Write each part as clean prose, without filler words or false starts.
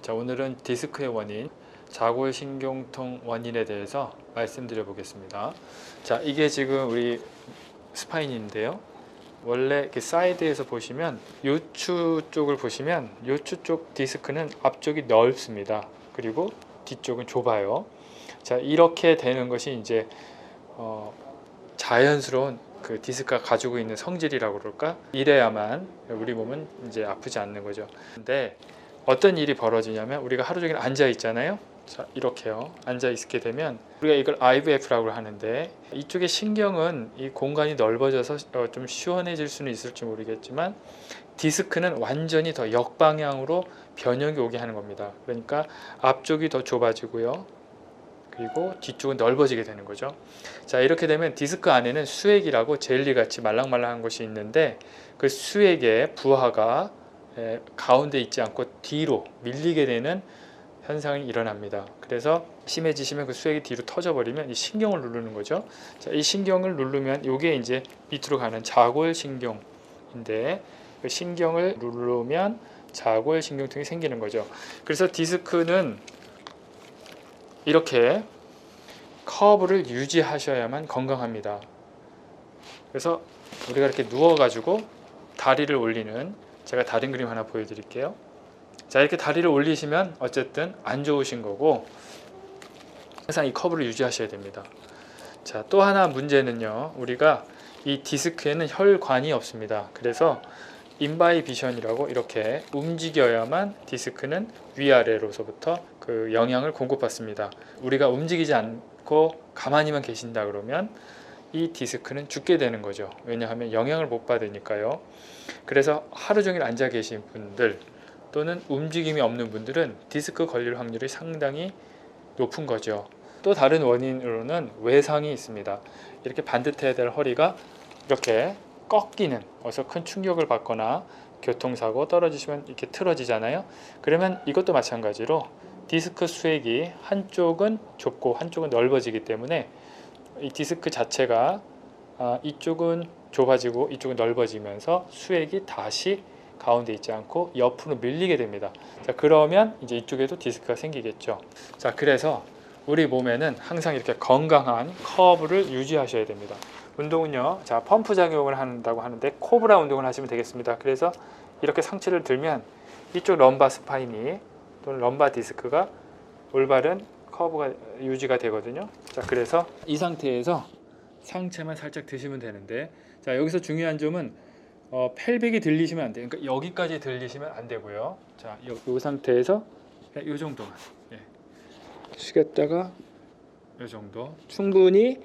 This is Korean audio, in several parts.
자, 오늘은 디스크의 원인, 자골신경통 원인에 대해서 말씀드려 보겠습니다. 자, 이게 지금 우리 스파인인데요. 원래 이렇게 사이드에서 보시면 요추 쪽을 보시면 요추 쪽 디스크는 앞쪽이 넓습니다. 그리고 뒤쪽은 좁아요. 자, 이렇게 되는 것이 이제 자연스러운 그 디스크가 가지고 있는 성질이라고 그럴까? 이래야만 우리 몸은 이제 아프지 않는 거죠. 근데 어떤 일이 벌어지냐면 우리가 하루 종일 앉아 있잖아요. 자, 이렇게요. 앉아 있게 되면 우리가 이걸 IVF라고 하는데 이쪽의 신경은 이 공간이 넓어져서 좀 시원해질 수는 있을지 모르겠지만 디스크는 완전히 더 역방향으로 변형이 오게 하는 겁니다. 그러니까 앞쪽이 더 좁아지고요. 그리고 뒤쪽은 넓어지게 되는 거죠. 자, 이렇게 되면 디스크 안에는 수액이라고 젤리같이 말랑말랑한 것이 있는데 그 수액의 부하가 가운데 있지 않고 뒤로 밀리게 되는 현상이 일어납니다. 그래서 심해지시면 그 수액이 뒤로 터져버리면 이 신경을 누르는 거죠. 자, 이 신경을 누르면 이게 이제 밑으로 가는 자골신경인데 그 신경을 누르면 자골신경통이 생기는 거죠. 그래서 디스크는 이렇게 커브를 유지하셔야만 건강합니다. 그래서 우리가 이렇게 누워가지고 다리를 올리는, 제가 다른 그림 하나 보여드릴게요. 자, 이렇게 다리를 올리시면 어쨌든 안 좋으신 거고 항상 이 커브를 유지하셔야 됩니다. 자, 또 하나 문제는요, 우리가 이 디스크에는 혈관이 없습니다. 그래서 인바이비션이라고 이렇게 움직여야만 디스크는 위아래로서부터 그 영향을 공급받습니다. 우리가 움직이지 않고 가만히만 계신다 그러면 이 디스크는 죽게 되는 거죠. 왜냐하면 영향을 못 받으니까요. 그래서 하루 종일 앉아 계신 분들 또는 움직임이 없는 분들은 디스크 걸릴 확률이 상당히 높은 거죠. 또 다른 원인으로는 외상이 있습니다. 이렇게 반듯해야 될 허리가 이렇게 꺾이는, 어디서 큰 충격을 받거나 교통사고 떨어지시면 이렇게 틀어지잖아요. 그러면 이것도 마찬가지로 디스크 수액이 한쪽은 좁고 한쪽은 넓어지기 때문에 이 디스크 자체가 이쪽은 좁아지고 이쪽은 넓어지면서 수액이 다시 가운데 있지 않고 옆으로 밀리게 됩니다. 자, 그러면 이제 이쪽에도 디스크가 생기겠죠. 자, 그래서 우리 몸에는 항상 이렇게 건강한 커브를 유지하셔야 됩니다. 운동은요, 자, 펌프 작용을 한다고 하는데 코브라 운동을 하시면 되겠습니다. 그래서 이렇게 상체를 들면 이쪽 럼바 스파인이 또는 럼바 디스크가 올바른 커브가 유지가 되거든요. 자, 그래서 이 상태에서 상체만 살짝 드시면 되는데, 자, 여기서 중요한 점은 펠빅이 들리시면 안 돼요. 그러니까 여기까지 들리시면 안 되고요. 자, 이 상태에서 이 정도만 숙였다가 이 정도 충분히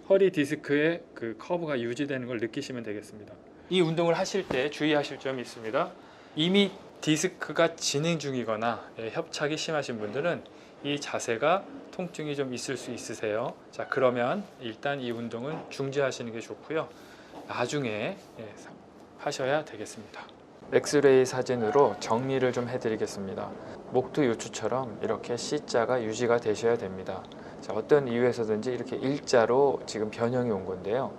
허리 디스크의 그 커브가 유지되는 걸 느끼시면 되겠습니다. 이 운동을 하실 때 주의하실 점이 있습니다. 이미 디스크가 진행 중이거나 협착이 심하신 분들은 이 자세가 통증이 좀 있을 수 있으세요. 자, 그러면 일단 이 운동은 중지하시는 게 좋고요. 나중에 하셔야 되겠습니다. 엑스레이 사진으로 정리를 좀 해드리겠습니다. 목두 요추처럼 이렇게 C자가 유지가 되셔야 됩니다. 자, 어떤 이유에서든지 이렇게 일자로 지금 변형이 온 건데요.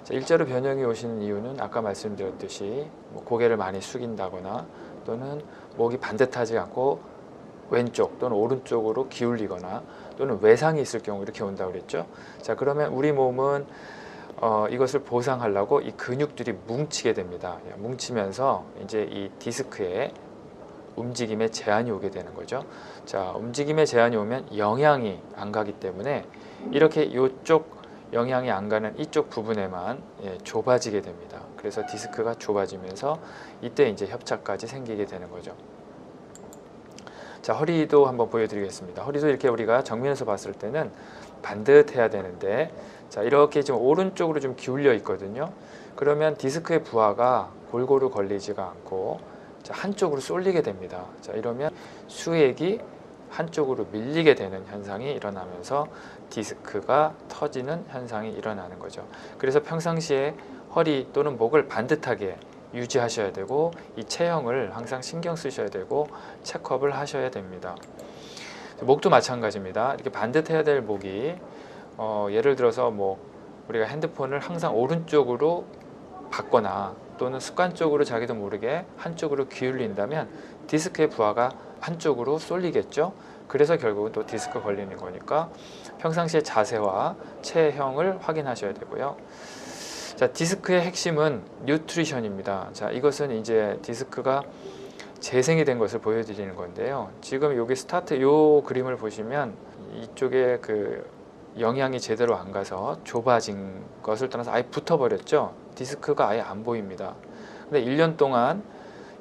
자, 일자로 변형이 오시는 이유는 아까 말씀드렸듯이 고개를 많이 숙인다거나 또는 목이 반듯하지 않고 왼쪽 또는 오른쪽으로 기울이거나 또는 외상이 있을 경우 이렇게 온다고 그랬죠. 자, 그러면 우리 몸은 이것을 보상하려고 이 근육들이 뭉치게 됩니다. 뭉치면서 이제 이 디스크에 움직임에 제한이 오게 되는 거죠. 자, 움직임에 제한이 오면 영향이 안 가기 때문에 이렇게 이쪽 영향이 안 가는 이쪽 부분에만 좁아지게 됩니다. 그래서 디스크가 좁아지면서 이때 이제 협착까지 생기게 되는 거죠. 자, 허리도 한번 보여드리겠습니다. 허리도 이렇게 우리가 정면에서 봤을 때는 반듯해야 되는데, 자, 이렇게 지금 오른쪽으로 좀 기울여 있거든요. 그러면 디스크의 부하가 골고루 걸리지가 않고 자, 한쪽으로 쏠리게 됩니다. 자, 이러면 수액이 한쪽으로 밀리게 되는 현상이 일어나면서 디스크가 터지는 현상이 일어나는 거죠. 그래서 평상시에 허리 또는 목을 반듯하게 유지하셔야 되고 이 체형을 항상 신경 쓰셔야 되고 체크업을 하셔야 됩니다. 목도 마찬가지입니다. 이렇게 반듯해야 될 목이 예를 들어서 뭐 우리가 핸드폰을 항상 오른쪽으로 받거나 또는 습관적으로 자기도 모르게 한쪽으로 기울인다면 디스크의 부하가 한쪽으로 쏠리겠죠. 그래서 결국은 또 디스크 걸리는 거니까 평상시에 자세와 체형을 확인하셔야 되고요. 자, 디스크의 핵심은 뉴트리션입니다. 자, 이것은 이제 디스크가 재생이 된 것을 보여드리는 건데요. 지금 여기 스타트 요 그림을 보시면 이쪽에 그 영양이 제대로 안 가서 좁아진 것을 떠나서 아예 붙어버렸죠. 디스크가 아예 안 보입니다. 근데 1년 동안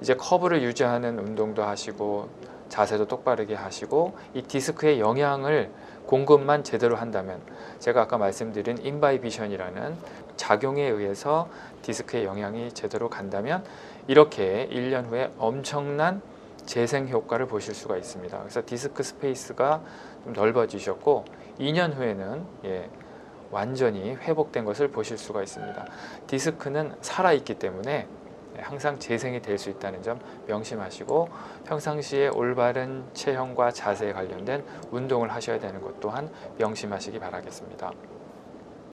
이제 커브를 유지하는 운동도 하시고 자세도 똑바르게 하시고 이 디스크의 영향을 공급만 제대로 한다면, 제가 아까 말씀드린 인바이비션이라는 작용에 의해서 디스크의 영향이 제대로 간다면 이렇게 1년 후에 엄청난 재생 효과를 보실 수가 있습니다. 그래서 디스크 스페이스가 좀 넓어지셨고 2년 후에는 완전히 회복된 것을 보실 수가 있습니다. 디스크는 살아있기 때문에 항상 재생이 될 수 있다는 점 명심하시고 평상시에 올바른 체형과 자세에 관련된 운동을 하셔야 되는 것 또한 명심하시기 바라겠습니다.